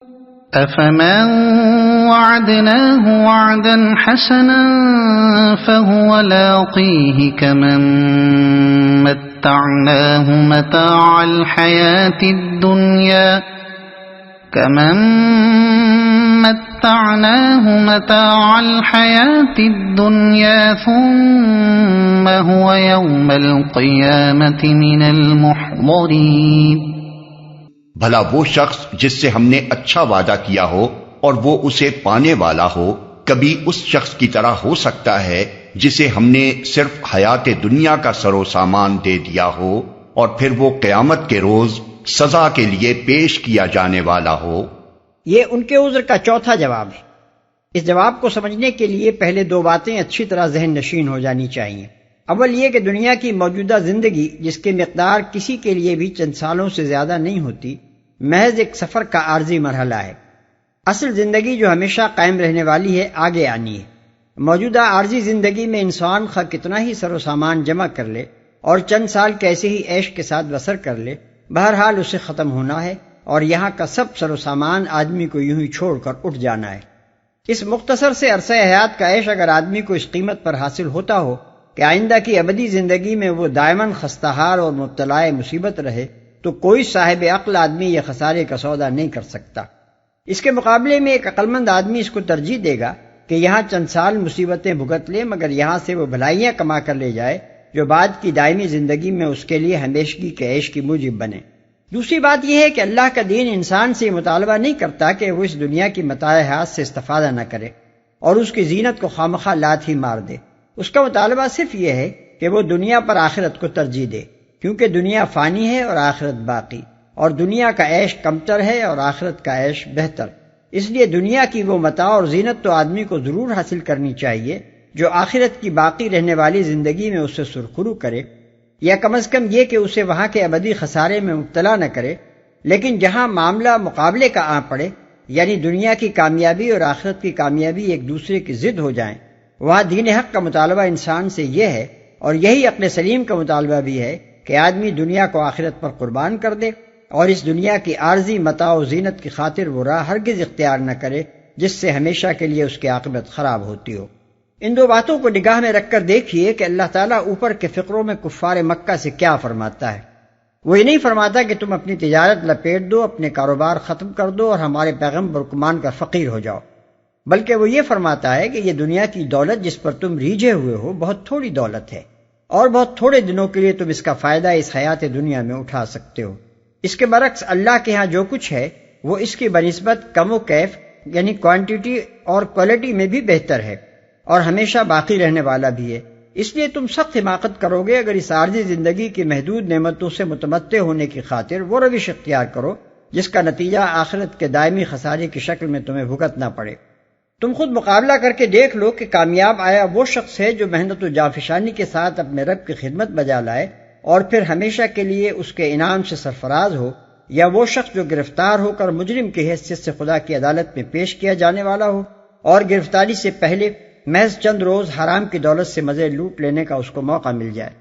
أفمن وعدناه وعدا حسنا فهو لاقيه كمن متعناه متاع الحياة الدنيا ثم هو يوم القيامة من المحضرين۔ بھلا وہ شخص جس سے ہم نے اچھا وعدہ کیا ہو اور وہ اسے پانے والا ہو، کبھی اس شخص کی طرح ہو سکتا ہے جسے ہم نے صرف حیات دنیا کا سر و سامان دے دیا ہو اور پھر وہ قیامت کے روز سزا کے لیے پیش کیا جانے والا ہو؟ یہ ان کے عذر کا چوتھا جواب ہے۔ اس جواب کو سمجھنے کے لیے پہلے دو باتیں اچھی طرح ذہن نشین ہو جانی چاہیے۔ اول یہ کہ دنیا کی موجودہ زندگی، جس کی مقدار کسی کے لیے بھی چند سالوں سے زیادہ نہیں ہوتی، محض ایک سفر کا عارضی مرحلہ ہے۔ اصل زندگی جو ہمیشہ قائم رہنے والی ہے آگے آنی ہے۔ موجودہ عارضی زندگی میں انسان خواہ کتنا ہی سر و سامان جمع کر لے اور چند سال کیسے ہی عیش کے ساتھ بسر کر لے، بہرحال اسے ختم ہونا ہے، اور یہاں کا سب سر و سامان آدمی کو یوں ہی چھوڑ کر اٹھ جانا ہے۔ اس مختصر سے عرصہ حیات کا عیش اگر آدمی کو اس قیمت پر حاصل ہوتا ہو کہ آئندہ کی ابدی زندگی میں وہ دائماً خستہ حال اور مبتلا مصیبت رہے، تو کوئی صاحب عقل آدمی یہ خسارے کا سودا نہیں کر سکتا۔ اس کے مقابلے میں ایک عقلمند آدمی اس کو ترجیح دے گا کہ یہاں چند سال مصیبتیں بھگت لے، مگر یہاں سے وہ بھلائیاں کما کر لے جائے جو بعد کی دائمی زندگی میں اس کے لیے ہمیشگی کے عیش کی موجب بنے۔ دوسری بات یہ ہے کہ اللہ کا دین انسان سے یہ مطالبہ نہیں کرتا کہ وہ اس دنیا کی متاع حیات سے استفادہ نہ کرے اور اس کی زینت کو خامخواہ لات ہی مار دے۔ اس کا مطالبہ صرف یہ ہے کہ وہ دنیا پر آخرت کو ترجیح دے، کیونکہ دنیا فانی ہے اور آخرت باقی، اور دنیا کا عیش کمتر ہے اور آخرت کا عیش بہتر۔ اس لیے دنیا کی وہ متاع اور زینت تو آدمی کو ضرور حاصل کرنی چاہیے جو آخرت کی باقی رہنے والی زندگی میں اسے سرخرو کرے، یا کم از کم یہ کہ اسے وہاں کے ابدی خسارے میں مبتلا نہ کرے۔ لیکن جہاں معاملہ مقابلے کا آ پڑے، یعنی دنیا کی کامیابی اور آخرت کی کامیابی ایک دوسرے کی ضد ہو جائیں، وہاں دین حق کا مطالبہ انسان سے یہ ہے، اور یہی عقل سلیم کا مطالبہ بھی ہے، کہ آدمی دنیا کو آخرت پر قربان کر دے اور اس دنیا کی عارضی متاع و زینت کی خاطر وہ راہ ہرگز اختیار نہ کرے جس سے ہمیشہ کے لیے اس کی عاقبت خراب ہوتی ہو۔ ان دو باتوں کو نگاہ میں رکھ کر دیکھیے کہ اللہ تعالیٰ اوپر کے فقروں میں کفار مکہ سے کیا فرماتا ہے۔ وہ یہ نہیں فرماتا کہ تم اپنی تجارت لپیٹ دو، اپنے کاروبار ختم کر دو اور ہمارے پیغمبر کو مان کر فقیر ہو جاؤ، بلکہ وہ یہ فرماتا ہے کہ یہ دنیا کی دولت جس پر تم ریجھے ہوئے ہو بہت تھوڑی دولت ہے، اور بہت تھوڑے دنوں کے لیے تم اس کا فائدہ اس حیات دنیا میں اٹھا سکتے ہو۔ اس کے برعکس اللہ کے ہاں جو کچھ ہے وہ اس کی بنسبت کم و کیف، یعنی کوانٹیٹی اور کوالٹی میں بھی بہتر ہے، اور ہمیشہ باقی رہنے والا بھی ہے۔ اس لیے تم سخت حماقت کرو گے اگر اس عارضی زندگی کی محدود نعمتوں سے متمتع ہونے کی خاطر وہ روش اختیار کرو جس کا نتیجہ آخرت کے دائمی خسارے کی شکل میں تمہیں بھگتنا پڑے۔ تم خود مقابلہ کر کے دیکھ لو کہ کامیاب آیا وہ شخص ہے جو محنت و جافشانی کے ساتھ اپنے رب کی خدمت بجا لائے اور پھر ہمیشہ کے لیے اس کے انعام سے سرفراز ہو، یا وہ شخص جو گرفتار ہو کر مجرم کی حیثیت سے خدا کی عدالت میں پیش کیا جانے والا ہو اور گرفتاری سے پہلے محض چند روز حرام کی دولت سے مزے لوٹ لینے کا اس کو موقع مل جائے۔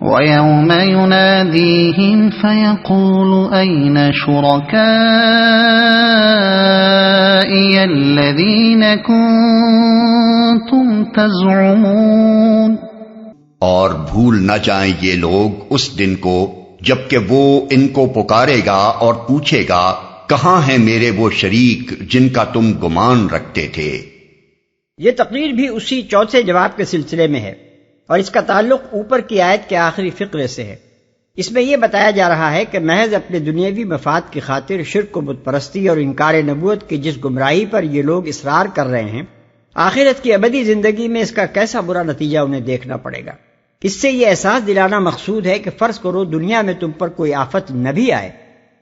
وَيَوْمَ يُنَادِيهِمْ فَيَقُولُ أَيْنَ شُرَكَائِيَ الَّذِينَ كُنتُمْ تَزْعُمُونَ۔ اور بھول نہ جائیں یہ لوگ اس دن کو جبکہ وہ ان کو پکارے گا اور پوچھے گا، کہاں ہیں میرے وہ شریک جن کا تم گمان رکھتے تھے؟ یہ تقریر بھی اسی چوتھے جواب کے سلسلے میں ہے، اور اس کا تعلق اوپر کی آیت کے آخری فقرے سے ہے۔ اس میں یہ بتایا جا رہا ہے کہ محض اپنے دنیاوی مفاد کی خاطر شرک و بت پرستی اور انکار نبوت کی جس گمراہی پر یہ لوگ اصرار کر رہے ہیں، آخرت کی ابدی زندگی میں اس کا کیسا برا نتیجہ انہیں دیکھنا پڑے گا۔ اس سے یہ احساس دلانا مقصود ہے کہ فرض کرو دنیا میں تم پر کوئی آفت نہ بھی آئے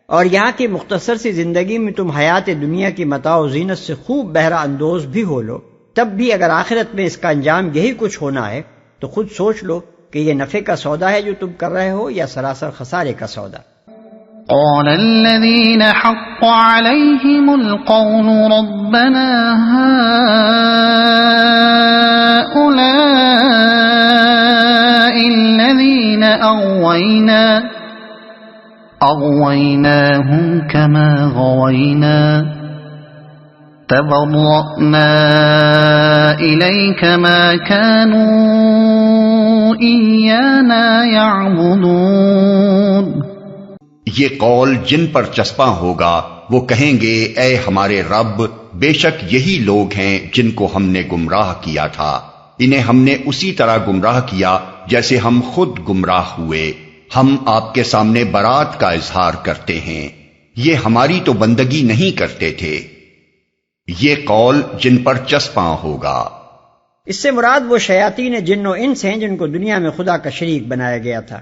اور یہاں کی مختصر سی زندگی میں تم حیات دنیا کی متاع و زینت سے خوب بہرہ اندوز بھی ہو لو، تب بھی اگر آخرت میں اس کا انجام یہی کچھ ہونا ہے تو خود سوچ لو کہ یہ نفع کا سودا ہے جو تم کر رہے ہو یا سراسر خسارے کا سودا۔ قال الذين حق عليهم القول ربنا هؤلاء الذين أغوينا أغويناهم كما غوينا تبرأنا إليك ما كانوا إيانا يعبدون. یہ قول جن پر چسپاں ہوگا وہ کہیں گے اے ہمارے رب، بے شک یہی لوگ ہیں جن کو ہم نے گمراہ کیا تھا، انہیں ہم نے اسی طرح گمراہ کیا جیسے ہم خود گمراہ ہوئے، ہم آپ کے سامنے برات کا اظہار کرتے ہیں، یہ ہماری تو بندگی نہیں کرتے تھے. یہ قول جن پر چسپاں ہوگا. اس سے مراد وہ شیاطین جن و انس ہیں جن کو دنیا میں خدا کا شریک بنایا گیا تھا،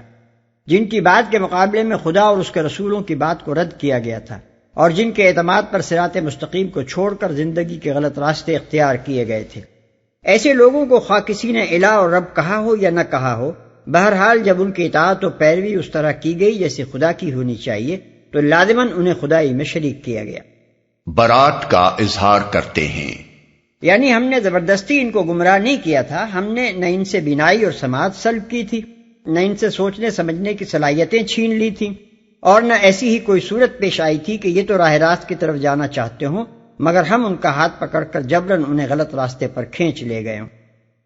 جن کی بات کے مقابلے میں خدا اور اس کے رسولوں کی بات کو رد کیا گیا تھا، اور جن کے اعتماد پر صراط مستقیم کو چھوڑ کر زندگی کے غلط راستے اختیار کیے گئے تھے. ایسے لوگوں کو خواہ کسی نے الہ اور رب کہا ہو یا نہ کہا ہو، بہرحال جب ان کی اطاعت و پیروی اس طرح کی گئی جیسے خدا کی ہونی چاہیے تو لازماً انہیں خدائی میں شریک کیا گیا. برات کا اظہار کرتے ہیں، یعنی ہم نے زبردستی ان کو گمراہ نہیں کیا تھا، ہم نے نہ ان سے بینائی اور سماعت سلب کی تھی، نہ ان سے سوچنے سمجھنے کی صلاحیتیں چھین لی تھیں، اور نہ ایسی ہی کوئی صورت پیش آئی تھی کہ یہ تو راہ راست کی طرف جانا چاہتے ہوں مگر ہم ان کا ہاتھ پکڑ کر جبراً انہیں غلط راستے پر کھینچ لے گئے ہوں.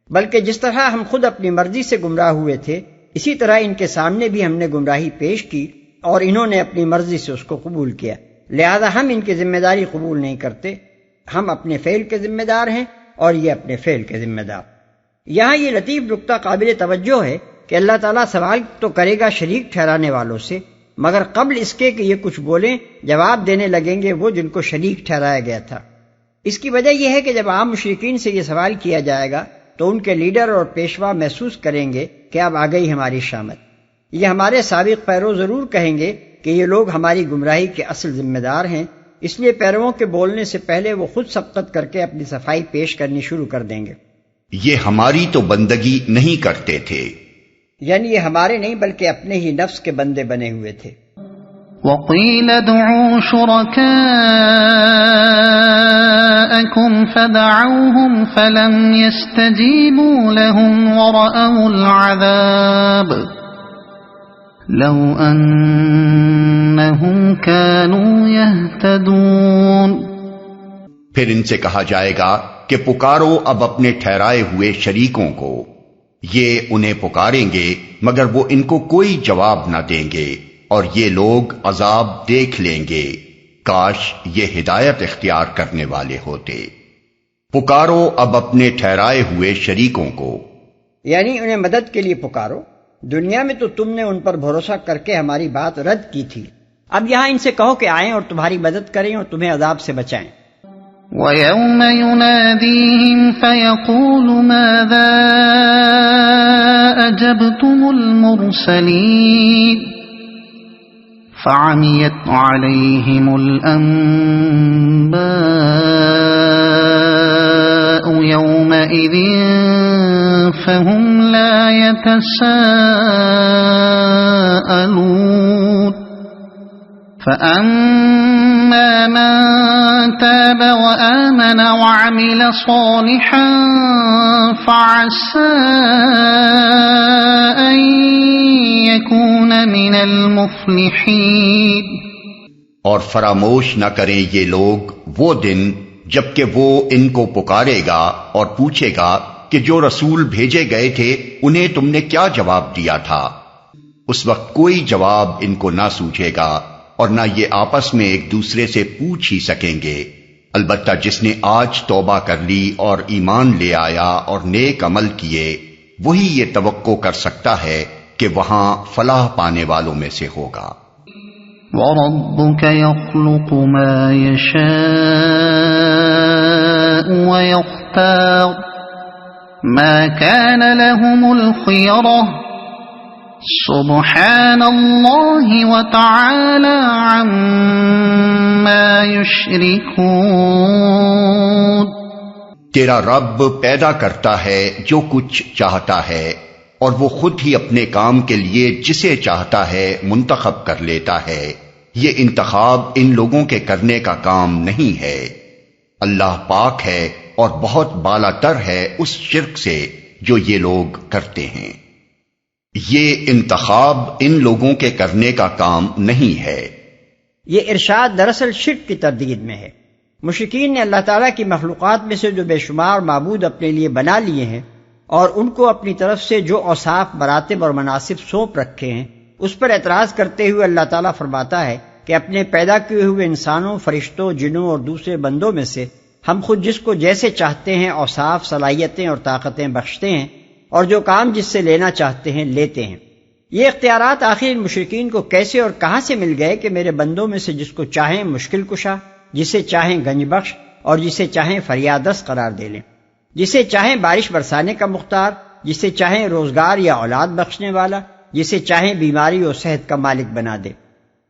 بلکہ جس طرح ہم خود اپنی مرضی سے گمراہ ہوئے تھے اسی طرح ان کے سامنے بھی ہم نے گمراہی پیش کی اور انہوں نے اپنی مرضی سے اس کو قبول کیا، لہذا ہم ان کی ذمہ داری قبول نہیں کرتے، ہم اپنے فعل کے ذمہ دار ہیں اور یہ اپنے فعل کے ذمہ دار. یہاں یہ لطیف نکتہ قابل توجہ ہے کہ اللہ تعالیٰ سوال تو کرے گا شریک ٹھہرانے والوں سے، مگر قبل اس کے کہ یہ کچھ بولیں جواب دینے لگیں گے وہ جن کو شریک ٹھہرایا گیا تھا. اس کی وجہ یہ ہے کہ جب عام مشرکین سے یہ سوال کیا جائے گا تو ان کے لیڈر اور پیشوا محسوس کریں گے کہ اب آ گئی ہماری شامت. یہ ہمارے سابق پیرو ضرور کہیں گے کہ یہ لوگ ہماری گمراہی کے اصل ذمہ دار ہیں، اس لیے پیرووں کے بولنے سے پہلے وہ خود سبقت کر کے اپنی صفائی پیش کرنی شروع کر دیں گے. یہ ہماری تو بندگی نہیں کرتے تھے، یعنی یہ ہمارے نہیں بلکہ اپنے ہی نفس کے بندے بنے ہوئے تھے. وَقِيلَ ادْعُوا شُرَكَاءَكُمْ فَدَعَوْهُمْ فَلَمْ يَسْتَجِيبُوا لَهُمْ وَرَأَوُا الْعَذَابَ لَوْ أَنَّهُمْ كَانُوا يَهْتَدُونَ. پھر ان سے کہا جائے گا کہ پکارو اب اپنے ٹھہرائے ہوئے شریکوں کو، یہ انہیں پکاریں گے مگر وہ ان کو کوئی جواب نہ دیں گے اور یہ لوگ عذاب دیکھ لیں گے، کاش یہ ہدایت اختیار کرنے والے ہوتے. پکارو اب اپنے ٹھہرائے ہوئے شریکوں کو، یعنی انہیں مدد کے لیے پکارو. دنیا میں تو تم نے ان پر بھروسہ کر کے ہماری بات رد کی تھی، اب یہاں ان سے کہو کہ آئیں اور تمہاری مدد کریں اور تمہیں عذاب سے بچائیں. وَيَوْمَ يُنَادِيهِمْ فَيَقُولُ مَاذَا أَجَبْتُمُ الْمُرْسَلِينَ فَعَمِيَتْ عَلَيْهِمُ الْأَنبَاءُ يَوْمَئِذٍ فَهُمْ لَا يَتَسَاءَلُونَ. فَأَمَّا مَن تَابَ وَآمَنَ وَعَمِلَ صَالِحًا فَعَسَىٰ أَن يَكُونَ مِنَ الْمُفْلِحِينَ. اور فراموش نہ کریں یہ لوگ وہ دن جبکہ وہ ان کو پکارے گا اور پوچھے گا کہ جو رسول بھیجے گئے تھے انہیں تم نے کیا جواب دیا تھا. اس وقت کوئی جواب ان کو نہ سوچے گا اور نہ یہ آپس میں ایک دوسرے سے پوچھ ہی سکیں گے. البتہ جس نے آج توبہ کر لی اور ایمان لے آیا اور نیک عمل کیے وہی یہ توقع کر سکتا ہے کہ وہاں فلاح پانے والوں میں سے ہوگا. وَرَبُّكَ يَخْلُقُ مَا يَشَاءُ وَيَخْتَارُ مَا كَانَ لَهُمُ الْخِيَرَةُ سبحان اللہ وتعالی عما یشرکون. تیرا رب پیدا کرتا ہے جو کچھ چاہتا ہے اور وہ خود ہی اپنے کام کے لیے جسے چاہتا ہے منتخب کر لیتا ہے. یہ انتخاب ان لوگوں کے کرنے کا کام نہیں ہے. اللہ پاک ہے اور بہت بالا تر ہے اس شرک سے جو یہ لوگ کرتے ہیں. یہ انتخاب ان لوگوں کے کرنے کا کام نہیں ہے۔ یہ ارشاد دراصل شرک کی تردید میں ہے۔ مشرکین نے اللہ تعالیٰ کی مخلوقات میں سے جو بے شمار معبود اپنے لیے بنا لیے ہیں اور ان کو اپنی طرف سے جو اوصاف، مراتب اور مناصب سونپ رکھے ہیں، اس پر اعتراض کرتے ہوئے اللہ تعالیٰ فرماتا ہے کہ اپنے پیدا کیے ہوئے انسانوں، فرشتوں، جنوں اور دوسرے بندوں میں سے ہم خود جس کو جیسے چاہتے ہیں اوصاف، صلاحیتیں اور طاقتیں بخشتے ہیں اور جو کام جس سے لینا چاہتے ہیں لیتے ہیں۔ یہ اختیارات آخر ان مشرکین کو کیسے اور کہاں سے مل گئے کہ میرے بندوں میں سے جس کو چاہیں مشکل کشا، جسے چاہیں گنج بخش اور جسے چاہیں فریادرس قرار دے لیں، جسے چاہیں بارش برسانے کا مختار، جسے چاہیں روزگار یا اولاد بخشنے والا، جسے چاہیں بیماری اور صحت کا مالک بنا دے،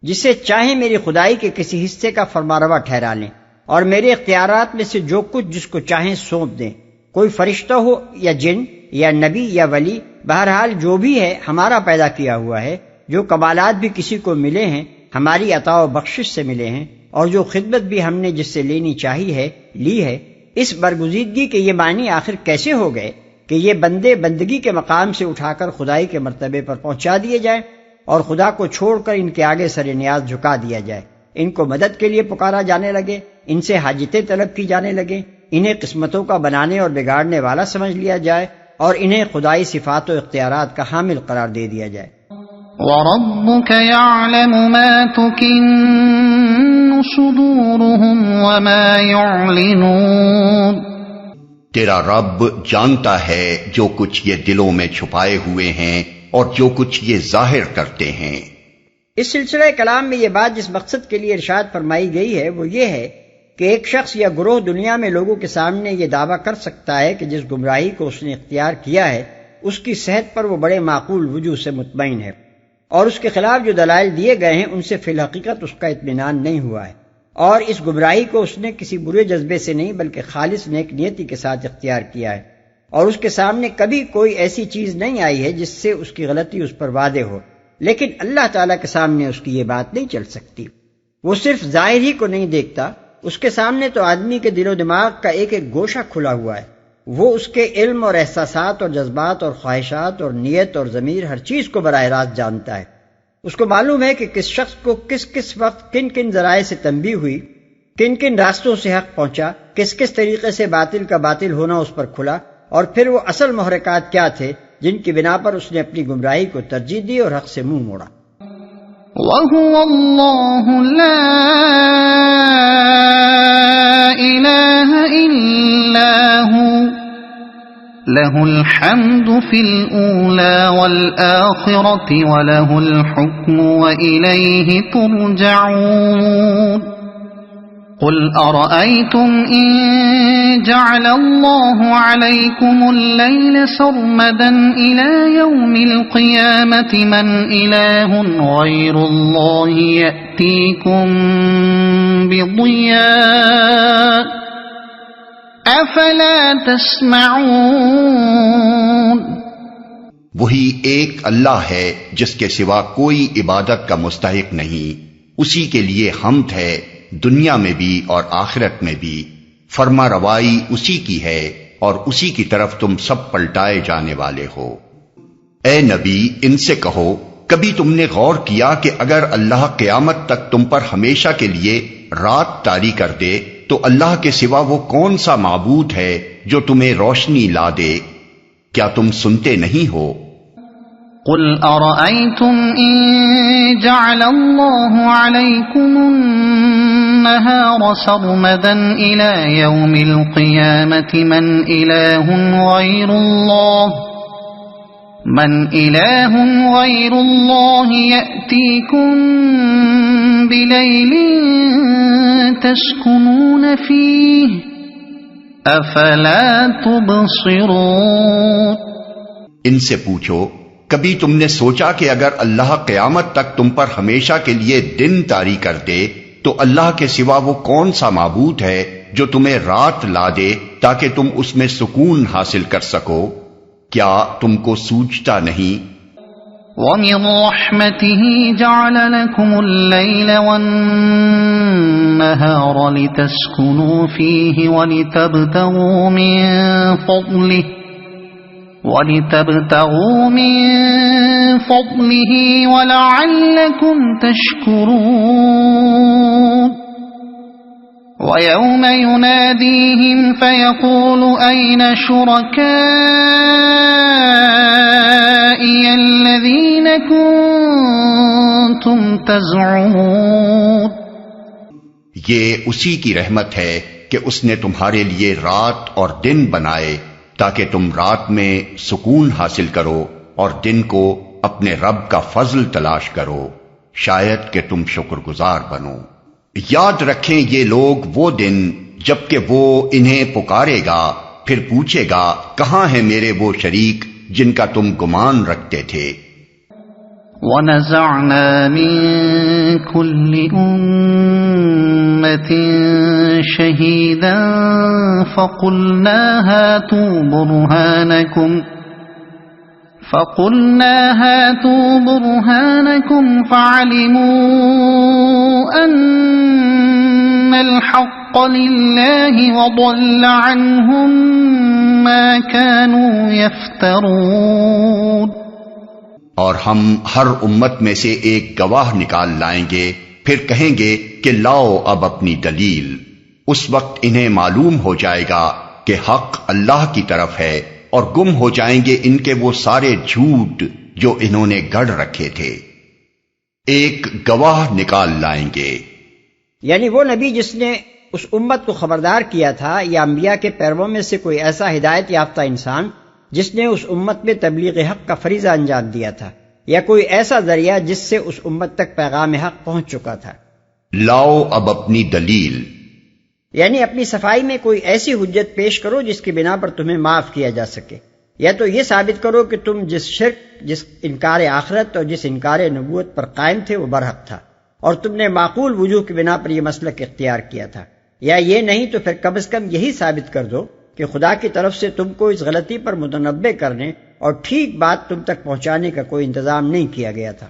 جسے چاہیں میری خدائی کے کسی حصے کا فرمانروا ٹھہرا لیں اور میرے اختیارات میں سے جو کچھ جس کو چاہیں سونپ دیں۔ کوئی فرشتہ ہو یا جن یا نبی یا ولی، بہرحال جو بھی ہے ہمارا پیدا کیا ہوا ہے۔ جو کمالات بھی کسی کو ملے ہیں ہماری عطا و بخشش سے ملے ہیں، اور جو خدمت بھی ہم نے جس سے لینی چاہی ہے لی ہے۔ اس برگزیدگی کے یہ معنی آخر کیسے ہو گئے کہ یہ بندے بندگی کے مقام سے اٹھا کر خدائی کے مرتبے پر پہنچا دیے جائیں اور خدا کو چھوڑ کر ان کے آگے سر نیاز جھکا دیا جائے، ان کو مدد کے لیے پکارا جانے لگے، ان سے حاجتیں طلب کی جانے لگے، انہیں قسمتوں کا بنانے اور بگاڑنے والا سمجھ لیا جائے اور انہیں خدائی صفات و اختیارات کا حامل قرار دے دیا جائے۔ وَرَبُّكَ يَعْلَمُ مَا تُكِنُّ صُدُورُهُمْ وَمَا يُعْلِنُونَ، تیرا رب جانتا ہے جو کچھ یہ دلوں میں چھپائے ہوئے ہیں اور جو کچھ یہ ظاہر کرتے ہیں۔ اس سلسلہ کلام میں یہ بات جس مقصد کے لیے ارشاد فرمائی گئی ہے وہ یہ ہے کہ ایک شخص یا گروہ دنیا میں لوگوں کے سامنے یہ دعویٰ کر سکتا ہے کہ جس گمراہی کو اس نے اختیار کیا ہے اس کی صحت پر وہ بڑے معقول وجوہ سے مطمئن ہے، اور اس کے خلاف جو دلائل دیے گئے ہیں ان سے فی الحقیقت اس کا اطمینان نہیں ہوا ہے، اور اس گمراہی کو اس نے کسی برے جذبے سے نہیں بلکہ خالص نیک نیتی کے ساتھ اختیار کیا ہے، اور اس کے سامنے کبھی کوئی ایسی چیز نہیں آئی ہے جس سے اس کی غلطی اس پر واضح ہو، لیکن اللہ تعالیٰ کے سامنے اس کی یہ بات نہیں چل سکتی۔ وہ صرف ظاہر ہی کو نہیں دیکھتا، اس کے سامنے تو آدمی کے دل و دماغ کا ایک ایک گوشہ کھلا ہوا ہے، وہ اس کے علم اور احساسات اور جذبات اور خواہشات اور نیت اور ضمیر ہر چیز کو براہ راست جانتا ہے۔ اس کو معلوم ہے کہ کس شخص کو کس کس وقت کن کن ذرائع سے تنبیہ ہوئی، کن کن راستوں سے حق پہنچا، کس کس طریقے سے باطل کا باطل ہونا اس پر کھلا، اور پھر وہ اصل محرکات کیا تھے جن کی بنا پر اس نے اپنی گمراہی کو ترجیح دی اور حق سے منہ موڑا۔ وَهُوَ اللَّهُ لَا إِلَٰهَ إِلَّا هُوَ لَهُ الْحَمْدُ فِي الْأُولَىٰ وَالْآخِرَةِ وَلَهُ الْحُكْمُ وَإِلَيْهِ تُرْجَعُونَ۔ قُلْ أَرَأَيْتُمْ إِن جَعَلَ اللَّهُ عَلَيْكُمُ اللَّيْلَ سَرْمَدًا إِلَىٰ يَوْمِ الْقِيَامَةِ مَنْ إِلَٰهٌ غَيْرُ اللَّهِ يَأْتِيكُم بِضِيَاءٍ أَفَلَا تَسْمَعُونَ۔ وہی ایک اللہ ہے جس کے سوا کوئی عبادت کا مستحق نہیں، اسی کے لیے حمد ہے دنیا میں بھی اور آخرت میں بھی، فرما روائی اسی کی ہے اور اسی کی طرف تم سب پلٹائے جانے والے ہو۔ اے نبی ان سے کہو، کبھی تم نے غور کیا کہ اگر اللہ قیامت تک تم پر ہمیشہ کے لیے رات طاری کر دے تو اللہ کے سوا وہ کون سا معبود ہے جو تمہیں روشنی لا دے؟ کیا تم سنتے نہیں ہو؟ قل أرأيتم إن جعل الله عليكم النهار سرمدا إلى يوم القيامة من إله غير الله يأتيكم بليل تسكنون فيه أفلا تبصرون۔ ان سے پوچھو، کبھی تم نے سوچا کہ اگر اللہ قیامت تک تم پر ہمیشہ کے لیے دن طاری کر دے تو اللہ کے سوا وہ کون سا معبود ہے جو تمہیں رات لا دے تاکہ تم اس میں سکون حاصل کر سکو؟ کیا تم کو سوچتا نہیں؟ وَمِن رَحْمَتِهِ جَعَلَ لَكُمُ اللَّيْلَ وَالنَّهَارَ لِتَسْكُنُوا فِيهِ وَلِتَبْتَغُوا مِن فضله ولعلكم تشكرون ويوم يناديهم فيقول أين شركائي الذين كنتم تزعمون. یہ اسی کی رحمت ہے کہ اس نے تمہارے لیے رات اور دن بنائے تاکہ تم رات میں سکون حاصل کرو اور دن کو اپنے رب کا فضل تلاش کرو، شاید کہ تم شکر گزار بنو. یاد رکھیں یہ لوگ وہ دن جبکہ وہ انہیں پکارے گا، پھر پوچھے گا کہاں ہیں میرے وہ شریک جن کا تم گمان رکھتے تھے. وَنَزَعْنَا مِن كُلِّ أُمَّةٍ شَهِيدًا فَقُلْنَا هَاتُوا بُرْهَانَكُمْ فَعَلِمُوا أَنَّ الْحَقَّ لِلَّهِ وَضَلَّ عَنْهُمْ مَا كَانُوا يَفْتَرُونَ. اور ہم ہر امت میں سے ایک گواہ نکال لائیں گے، پھر کہیں گے کہ لاؤ اب اپنی دلیل. اس وقت انہیں معلوم ہو جائے گا کہ حق اللہ کی طرف ہے، اور گم ہو جائیں گے ان کے وہ سارے جھوٹ جو انہوں نے گڑھ رکھے تھے. ایک گواہ نکال لائیں گے، یعنی وہ نبی جس نے اس امت کو خبردار کیا تھا، یا انبیاء کے پیرووں میں سے کوئی ایسا ہدایت یافتہ انسان جس نے اس امت میں تبلیغ حق کا فریضہ انجام دیا تھا، یا کوئی ایسا ذریعہ جس سے اس امت تک پیغام حق پہنچ چکا تھا. لاؤ اب اپنی دلیل، یعنی اپنی صفائی میں کوئی ایسی حجت پیش کرو جس کی بنا پر تمہیں معاف کیا جا سکے، یا تو یہ ثابت کرو کہ تم جس شرک، جس انکار آخرت اور جس انکار نبوت پر قائم تھے وہ برحق تھا، اور تم نے معقول وجوہ کی بنا پر یہ مسلک اختیار کیا تھا، یا یہ نہیں تو پھر کم از کم یہی ثابت کر دو کہ خدا کی طرف سے تم کو اس غلطی پر متنبہ کرنے اور ٹھیک بات تم تک پہنچانے کا کوئی انتظام نہیں کیا گیا تھا.